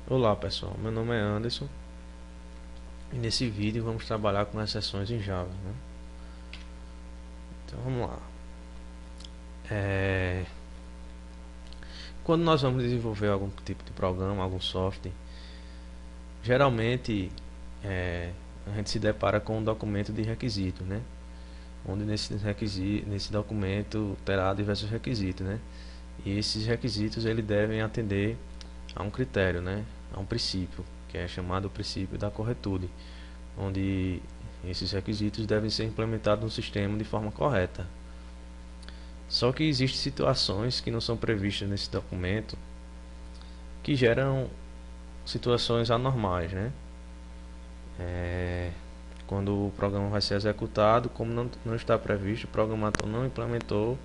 Olá pessoal, meu nome é Anderson e nesse vídeo vamos trabalhar com exceções em Java, né? Então vamos lá. Quando nós vamos desenvolver algum tipo de programa, algum software, geralmente a gente se depara com um documento de requisitos, né? Onde nesse documento terá diversos requisitos, né? E esses requisitos ele devem atender a um critério, né? A um princípio, que é chamado o princípio da corretude, onde esses requisitos devem ser implementados no sistema de forma correta. Só que existem situações que não são previstas nesse documento que geram situações anormais, né? Quando o programa vai ser executado, como não está previsto, o programador não implementou,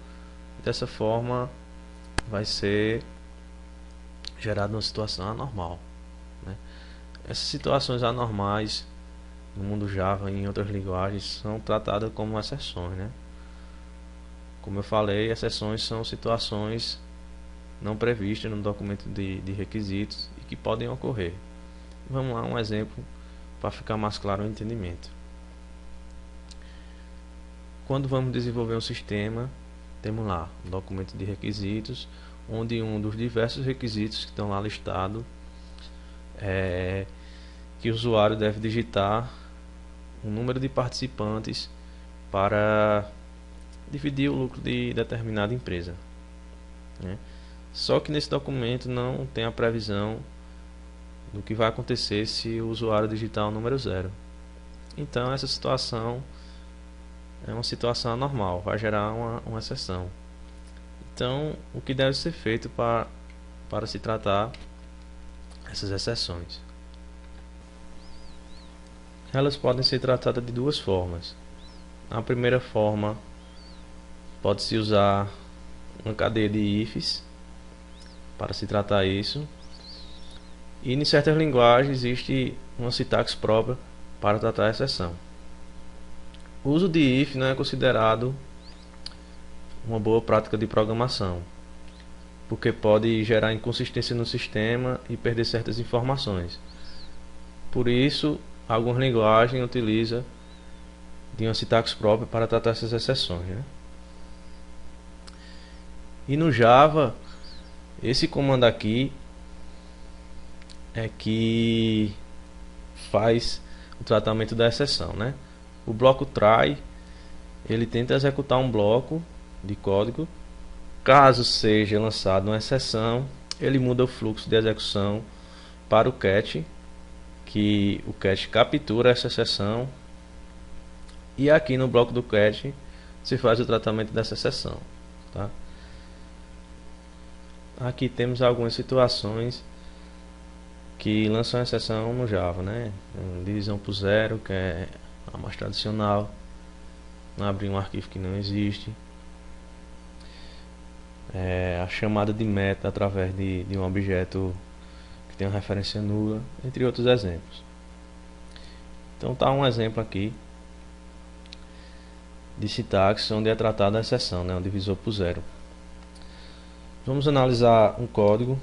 dessa forma vai ser gerada uma situação anormal, né? Essas situações anormais no mundo Java e em outras linguagens são tratadas como exceções, né? Como eu falei, exceções são situações não previstas no documento de requisitos e que podem ocorrer. Vamos lá, um exemplo para ficar mais claro o entendimento. Quando vamos desenvolver um sistema, temos lá um documento de requisitos, onde um dos diversos requisitos que estão lá listados é que o usuário deve digitar um número de participantes para dividir o lucro de determinada empresa, né? Só que nesse documento não tem a previsão do que vai acontecer se o usuário digitar o número zero. Então essa situação é uma situação anormal, vai gerar uma exceção. Então o que deve ser feito para se tratar essas exceções? Elas podem ser tratadas de duas formas. A primeira forma, pode-se usar uma cadeia de ifs para se tratar isso. E em certas linguagens existe uma sintaxe própria para tratar a exceção. O uso de if não é considerado uma boa prática de programação, porque pode gerar inconsistência no sistema e perder certas informações. Por isso, algumas linguagens utilizam de uma sintaxe própria para tratar essas exceções, né? E no Java, esse comando aqui é que faz o tratamento da exceção, né? O bloco try, ele tenta executar um bloco de código. Caso seja lançada uma exceção, ele muda o fluxo de execução para o catch, que o catch captura essa exceção, e aqui no bloco do catch se faz o tratamento dessa exceção, tá? Aqui temos algumas situações que lançam exceção no Java, né? Divisão por zero, que é a mais tradicional, abrir um arquivo que não existe, a chamada de meta através de um objeto que tem uma referência nula, entre outros exemplos. Então tá um exemplo aqui de sintaxe onde é tratada a exceção, né? Um divisor por zero. Vamos analisar um código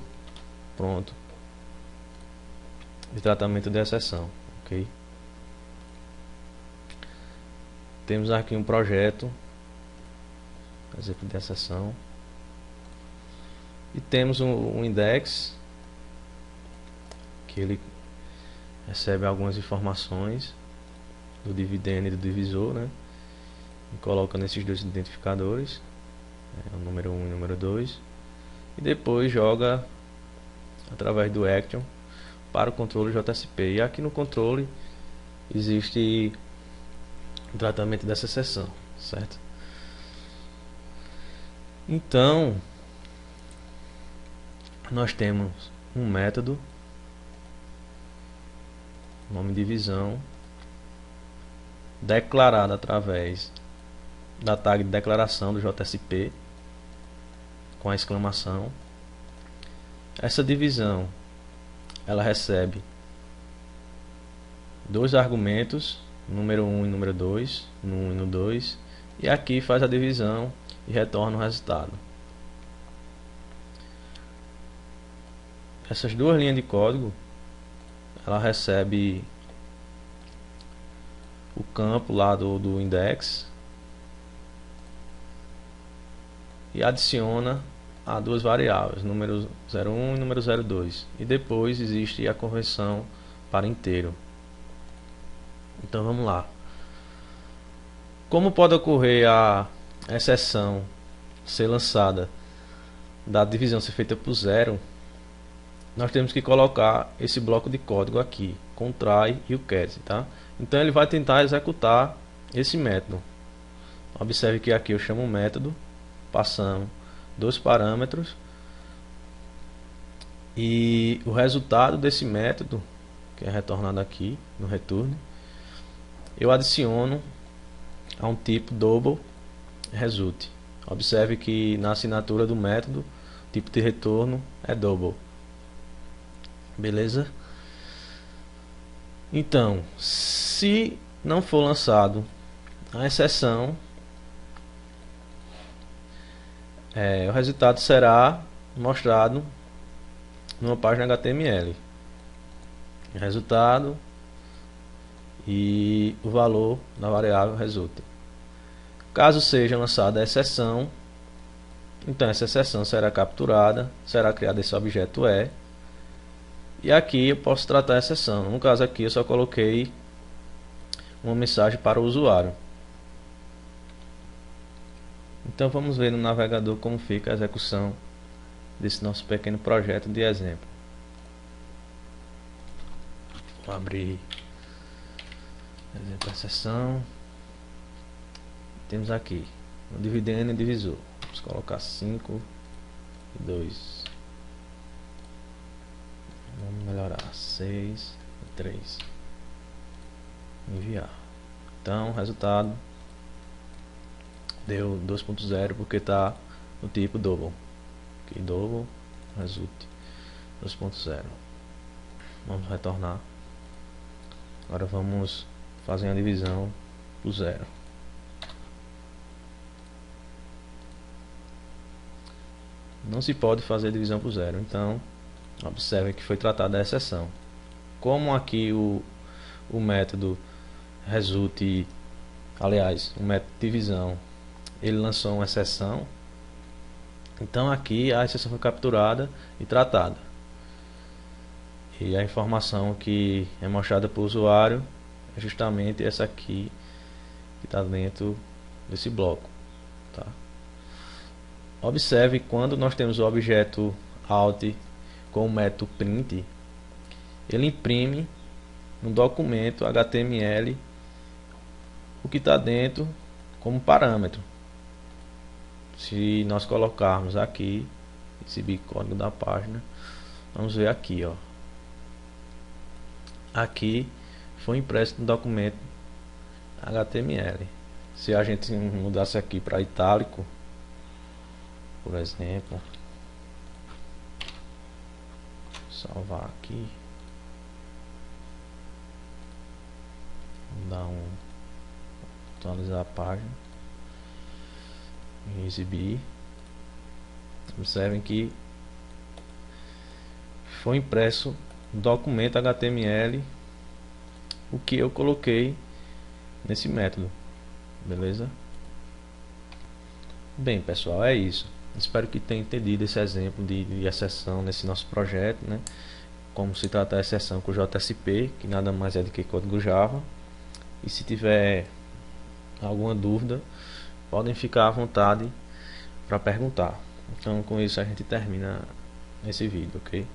pronto de tratamento de exceção, ok? Temos aqui um projeto, exemplo de exceção, e temos um index que ele recebe algumas informações do dividendo e do divisor, né? E coloca nesses dois identificadores, o número 1 e o número 2, e depois joga através do action para o controle JSP. E aqui no controle existe o tratamento dessa exceção, certo? Então nós temos um método, nome divisão, declarado através da tag de declaração do JSP com a exclamação. Essa divisão ela recebe dois argumentos, número 1 e número 2, no 1 e no 2, e aqui faz a divisão e retorna o resultado. Essas duas linhas de código ela recebe o campo lá do index e adiciona a duas variáveis, número 01 e número 02, e depois existe a conversão para inteiro. Então vamos lá. Como pode ocorrer a exceção ser lançada da divisão ser feita por zero, nós temos que colocar esse bloco de código aqui, com try e o catch, tá? Então ele vai tentar executar esse método. Observe que aqui eu chamo o método, passando dois parâmetros, e o resultado desse método, que é retornado aqui no return, eu adiciono a um tipo double result. Observe que na assinatura do método, o tipo de retorno é double. Beleza? Então, se não for lançado a exceção, o resultado será mostrado numa página HTML. Resultado e o valor da variável result. Caso seja lançada a exceção, então essa exceção será capturada, será criado esse objeto e aqui eu posso tratar a exceção. No caso aqui eu só coloquei uma mensagem para o usuário. Então vamos ver no navegador como fica a execução desse nosso pequeno projeto de exemplo. Vou abrir exemplo exceção. Temos aqui o dividendo e divisor. Vamos colocar 5 e 2. Vamos melhorar 6 e 3. Enviar. Então o resultado deu 2.0 porque está no tipo double. Aqui double result 2.0. Vamos retornar. Agora vamos fazer a divisão por zero. Não se pode fazer divisão por zero, então observe que foi tratada a exceção. Como aqui o método result, aliás, o método de divisão, ele lançou uma exceção, então aqui a exceção foi capturada e tratada. E a informação que é mostrada para o usuário é justamente essa aqui que está dentro desse bloco, tá? Observe quando nós temos o objeto out com o método print, ele imprime no documento HTML o que está dentro como parâmetro. Se nós colocarmos aqui, exibir código da página, vamos ver aqui, ó. Aqui foi impresso no documento HTML. Se a gente mudasse aqui para itálico, por exemplo, salvar aqui, vamos dar atualizar a página e exibir. Observem que foi impresso no documento HTML o que eu coloquei nesse método, beleza? Bem, pessoal, é isso. Espero que tenham entendido esse exemplo de exceção nesse nosso projeto, né? Como se trata a exceção com JSP, que nada mais é do que código Java. E se tiver alguma dúvida, podem ficar à vontade para perguntar. Então com isso a gente termina esse vídeo, ok?